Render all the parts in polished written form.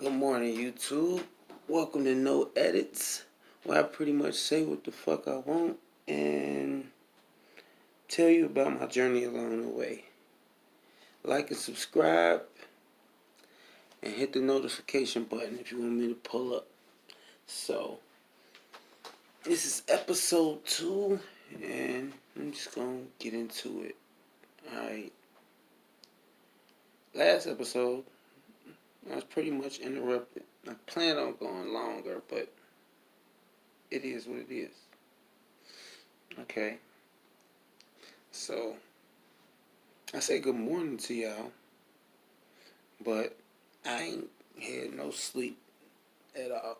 Good morning, YouTube. Welcome to No Edits, where I pretty much say what the fuck I want and tell you about my journey along the way. Like and subscribe and hit the notification button if you want me to pull up. So, this is episode 2, and I'm just gonna get into it. Alright. Last episode, I was pretty much interrupted. I planned on going longer, but it is what it is. Okay. So, I say good morning to y'all, but I ain't had no sleep at all.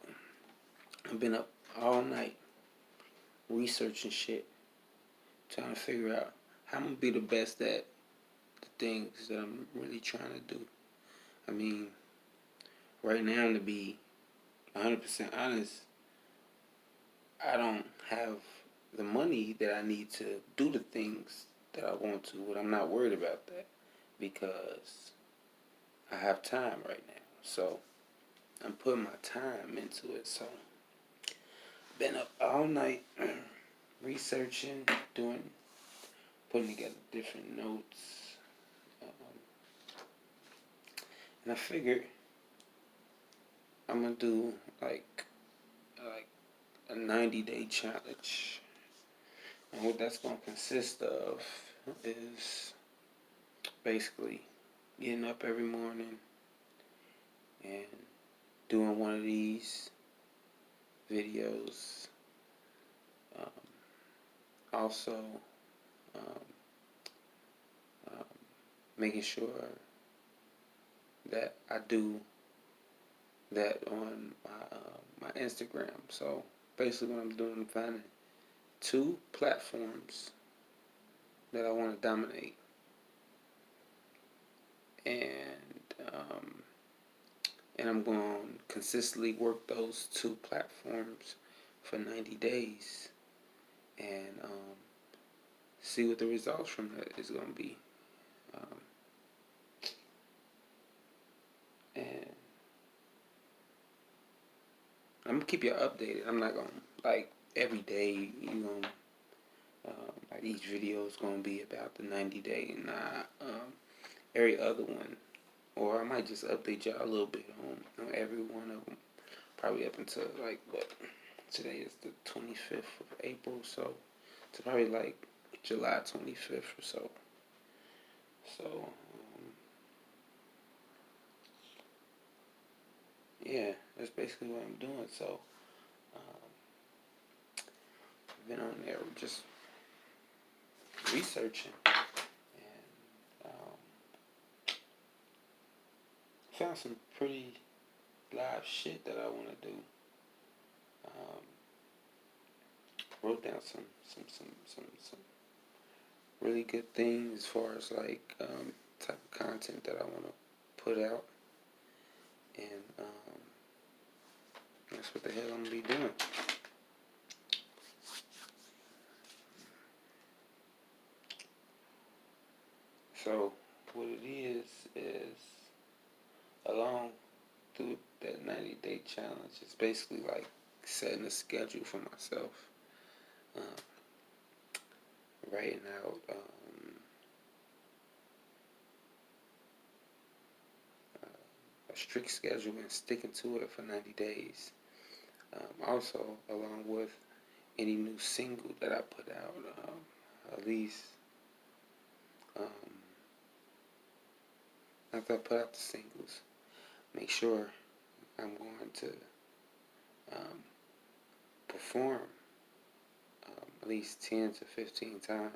I've been up all night researching shit, trying to figure out how I'm going to be the best at the things that I'm really trying to do. I mean, right now, to be 100% honest, I don't have the money that I need to do the things that I want to, but I'm not worried about that because I have time right now. So, I'm putting my time into it. So, been up all night researching, putting together different notes, and I figured I'm gonna do like a 90-day challenge, and what that's gonna consist of is basically getting up every morning and doing one of these videos. Also, making sure that I do that on my Instagram. So basically, what I'm doing, I'm finding 2 platforms that I want to dominate, and I'm going to consistently work those 2 platforms for 90 days and see what the results from that is going to be. And I'm gonna keep you updated. I'm not gonna every day. Like each video is gonna be about the 90-day, and every other one, or I might just update y'all a little bit on every one of them. Probably up until today is the 25th of April, so it's probably July 25th or so. So yeah, that's basically what I'm doing. So I've been on there just researching and found some pretty live shit that I want to do. Wrote down some really good things as far as type of content that I want to put out, and that's what the hell I'm gonna be doing. So what it is along through that 90-day challenge, it's basically like setting a schedule for myself, writing out a strict schedule and sticking to it for 90 days. Also, along with any new single that I put out, at least after I put out the singles, make sure I'm going to perform at least 10 to 15 times,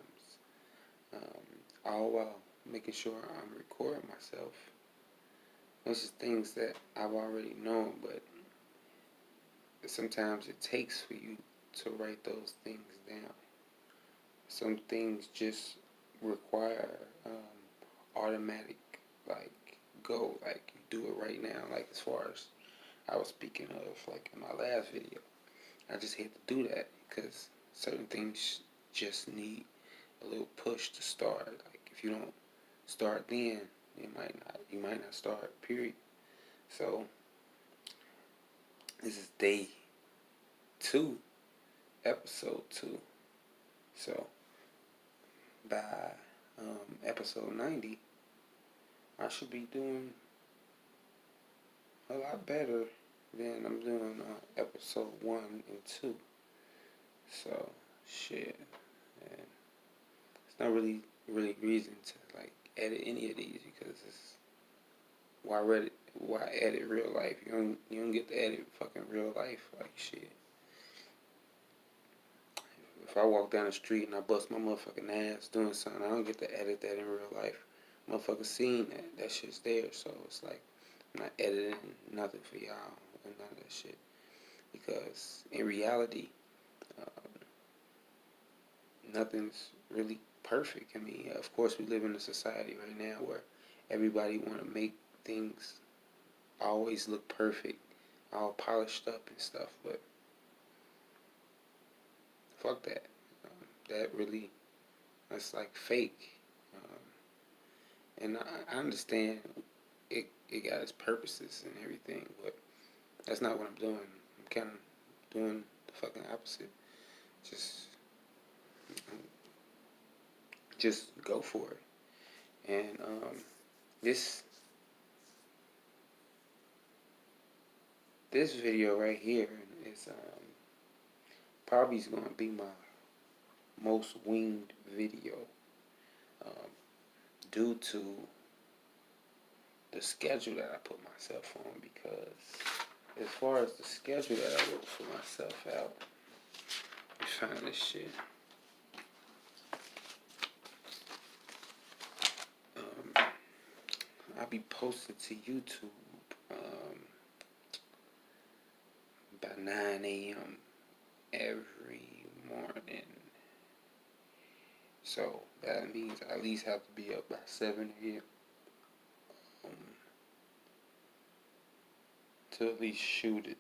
all while making sure I'm recording myself. Those are things that I've already known, but sometimes it takes for you to write those things down. Some things just require automatic go, you do it right now. As far as I was speaking of in my last video, I just had to do that because certain things just need a little push to start. If you don't start then, you might not start, period. So This is day 2, episode 2. So by episode 90, I should be doing a lot better than I'm doing episode 1 and 2. So shit, and it's not really reason to like edit any of these, because it's why edit real life? You don't get to edit fucking real life. Like shit. If I walk down the street and I bust my motherfucking ass doing something, I don't get to edit that in real life. Motherfuckers seen that. That shit's there. So it's like, I'm not editing nothing for y'all and none of that shit. Because in reality, nothing's really perfect. I mean, of course, we live in a society right now where everybody want to make things always look perfect, all polished up and stuff, but fuck that. That's like fake. And I understand it got its purposes and everything, but that's not what I'm doing. I'm kind of doing the fucking opposite. Just go for it. And this video right here is probably going to be my most winged video, due to the schedule that I put myself on. Because as far as the schedule that I wrote for myself out, let me find this shit. I'll be posting to YouTube by 9 a.m. every morning. So that means I at least have to be up by 7 a.m. To at least shoot it.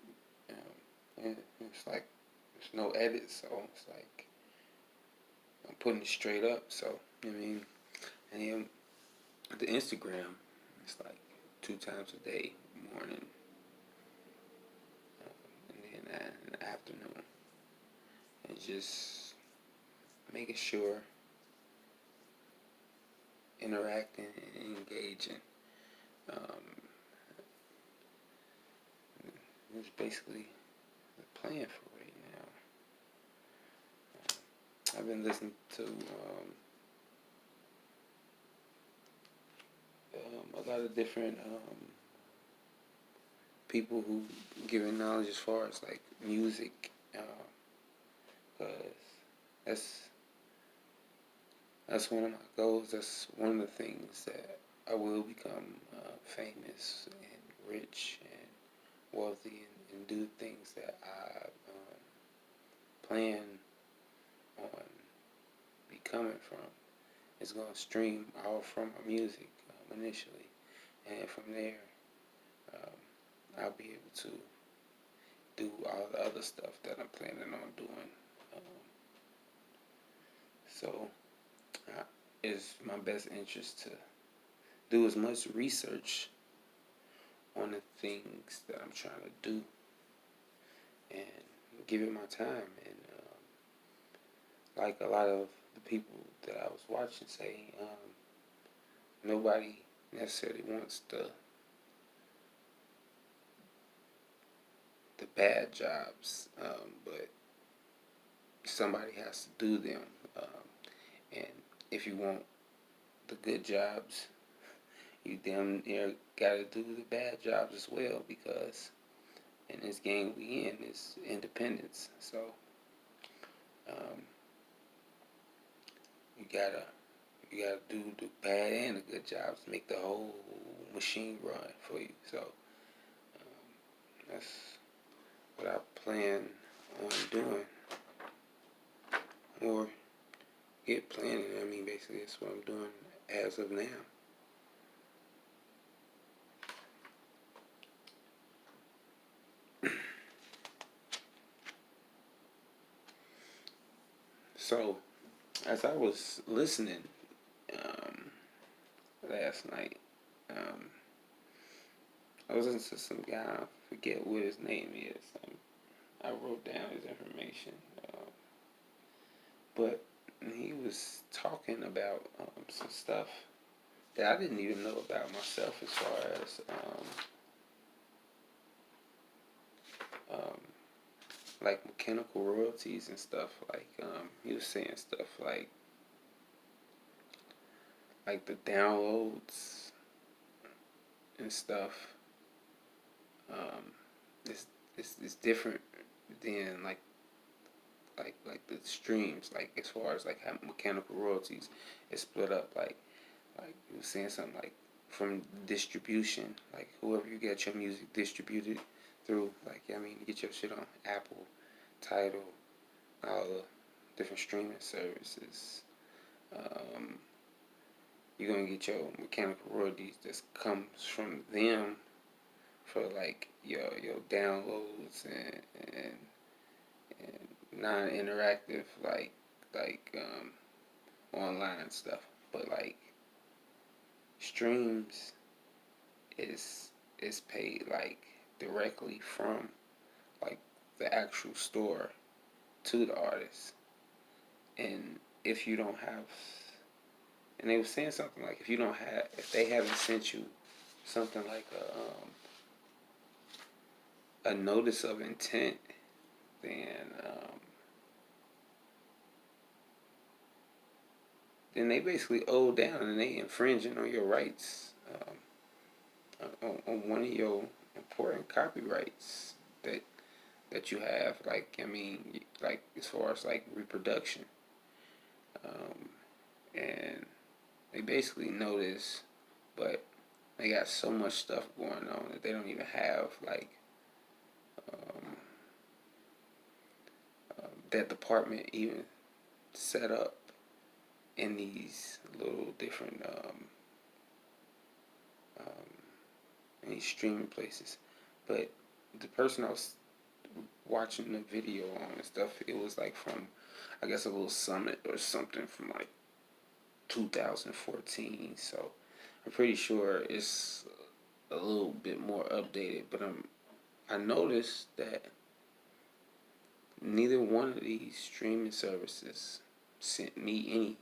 And it's like, there's no edit, so it's like I'm putting it straight up. So, I mean, and then the Instagram, it's like 2 times a day, morning, and then in the afternoon, and just making sure, interacting and engaging. It's basically the plan for right now. I've been listening to a lot of different people who giving knowledge as far as like music, because that's one of my goals. That's one of the things that I will become famous and rich and wealthy, and do things that I plan on becoming from. It's going to stream all from my music initially, and from there I'll be able to do all the other stuff that I'm planning on doing. So it's my best interest to do as much research on the things that I'm trying to do and give it my time. And like a lot of the people that I was watching say, nobody necessarily wants the bad jobs, but somebody has to do them. And if you want the good jobs, you damn near gotta do the bad jobs as well, because in this game we in is independence. So you gotta do the bad and the good jobs to make the whole machine run for you. So that's what I plan on doing, or get planning. I mean, basically that's what I'm doing as of now. So, as I was listening last night, I was listening to some guy, I forget what his name is. I wrote down his information. But he was talking about some stuff that I didn't even know about myself as far as like mechanical royalties and stuff. Like he was saying stuff like the downloads and stuff. Um, it's different than like the streams. Like as far as like how mechanical royalties is split up. Like you were saying something like from distribution. Like whoever you get your music distributed through. Like I mean, you get your shit on Apple, Tidal, all the different streaming services. Um, you're gonna get your mechanical royalties that comes from them for like your downloads and non-interactive like online stuff. But like streams is paid like directly from like the actual store to the artist. And if you don't have, and they were saying something like if they haven't sent you something like a notice of intent, then then they basically owe down and they infringing on your rights, on one of your important copyrights that you have. Like I mean, like as far as like reproduction, and they basically know this, but they got so much stuff going on that they don't even have like that department even set up in these little different in these streaming places. But the person I was watching the video on and stuff, it was like from I guess a little summit or something from like 2014. So I'm pretty sure it's a little bit more updated. But I noticed that neither one of these streaming services sent me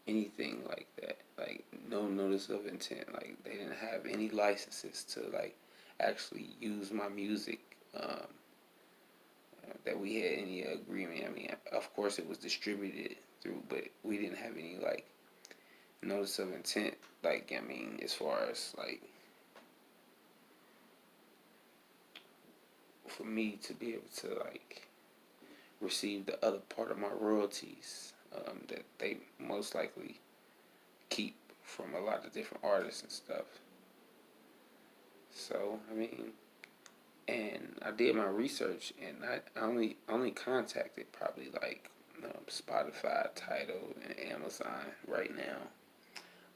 anything like that. Like no notice of intent. Like they didn't have any licenses to like actually use my music. That we had any agreement. I mean, of course it was distributed through, but we didn't have any like notice of intent. Like I mean, as far as like for me to be able to like receive the other part of my royalties that they most likely keep from a lot of different artists and stuff. So I mean, and I did my research, and I only contacted probably like Spotify, Tidal, and Amazon right now.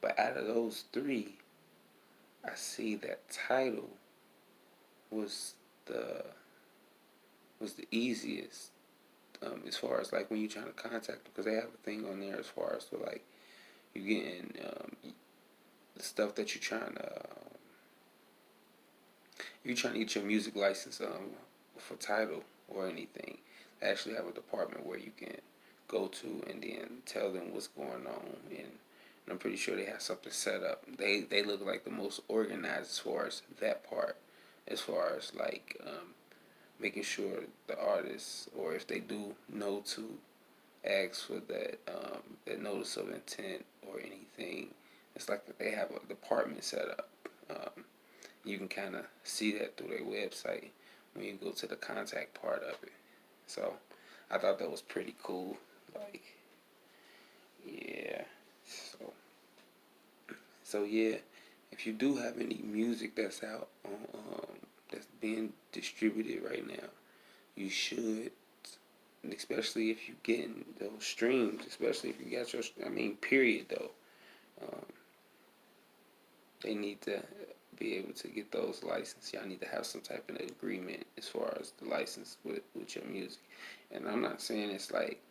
But out of those three, I see that Tidal was the easiest as far as like when you're trying to contact them, because they have a thing on there as far as to like you getting the stuff that you're trying to get your music license for Tidal or anything. They actually have a department where you can go to and then tell them what's going on, and I'm pretty sure they have something set up. They look like the most organized as far as that part, as far as like making sure the artists, or if they do know to ask for that notice of intent or anything, it's like they have a department set up. You can kind of see that through their website when you go to the contact part of it. So I thought that was pretty cool. Like, yeah. So yeah, if you do have any music that's out on that's being distributed right now, you should, especially if you're getting those streams, especially if you got your, I mean, period though. Um, they need to be able to get those licenses. Y'all need to have some type of agreement as far as the license with your music. And I'm not saying it's like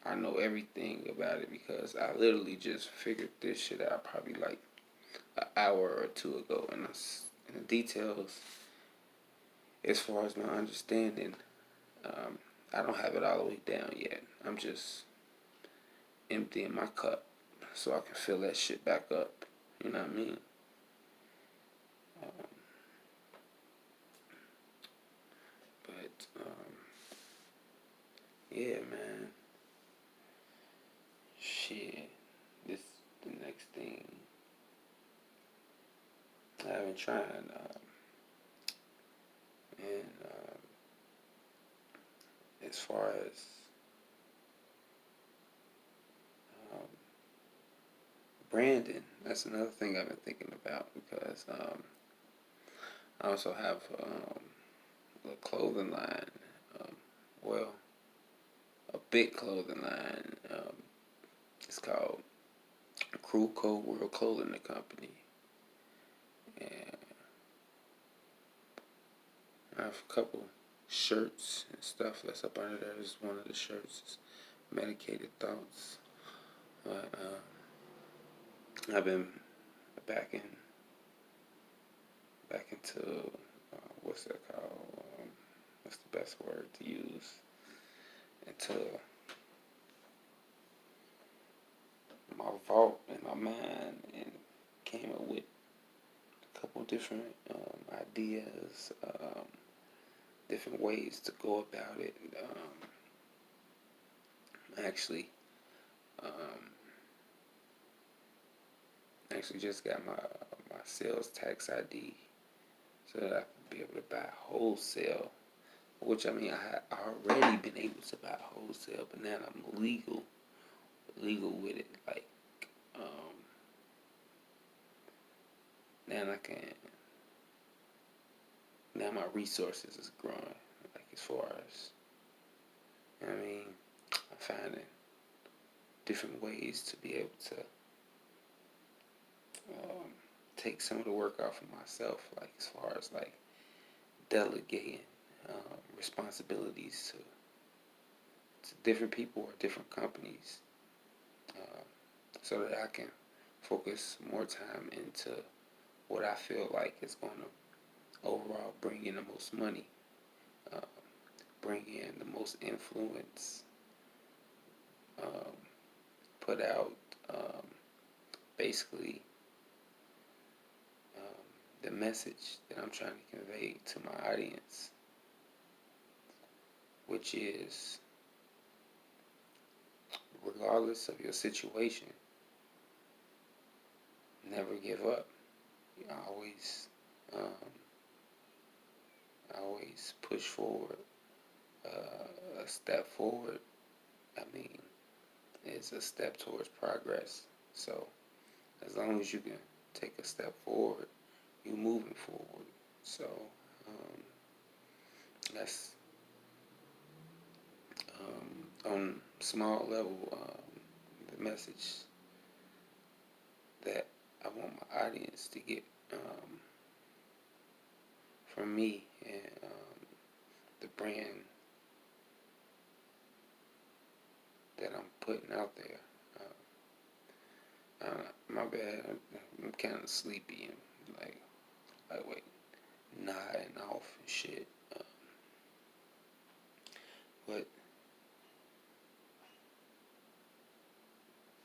I know everything about it, because I literally just figured this shit out probably like an hour or two ago, and the details, as far as my understanding, I don't have it all the way down yet. I'm just emptying my cup so I can fill that shit back up. You know what I mean? But yeah, man. Shit. This the next thing I've been trying, and as far as branding, that's another thing I've been thinking about, because I also have a clothing line, well, a big clothing line. It's called Crew Code World Clothing Company, and I have a couple shirts and stuff that's up under there. This is one of the shirts. It's Medicated Thoughts. But I've been back into what's that called? What's the best word to use? Into my vault in my mind, and came up with a couple different ideas, different ways to go about it. Actually just got my sales tax ID, so that I can be able to buy wholesale. Which, I mean, I had already been able to buy wholesale, but now I'm legal with it. Like, now I can. Now my resources is growing. Like, as far as, you know what I mean, I'm finding different ways to be able to take some of the work off of myself. Like, as far as like delegating responsibilities to different people or different companies, so that I can focus more time into what I feel like is going to overall bring in the most money, bring in the most influence, put out basically the message that I'm trying to convey to my audience, which is, regardless of your situation, never give up. You always push forward. A step forward, I mean, is a step towards progress. So as long as you can take a step forward, you're moving forward. So that's on small level, the message that I want my audience to get from me, and the brand that I'm putting out there. My bad, I'm kind of sleepy and like nodding off and shit. But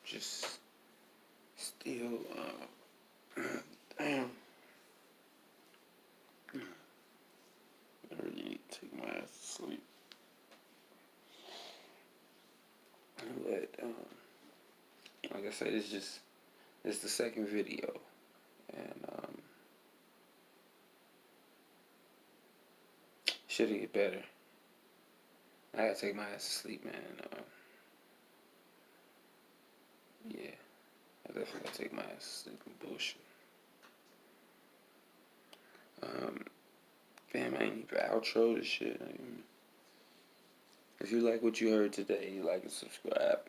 just still, damn. I really need to take my ass to sleep. But like I said, it's the second video, and should get better. I gotta take my ass to sleep, man. Yeah, I definitely gotta take my ass to sleep and bullshit. Damn, I ain't even outro this shit. If you like what you heard today, you like and subscribe.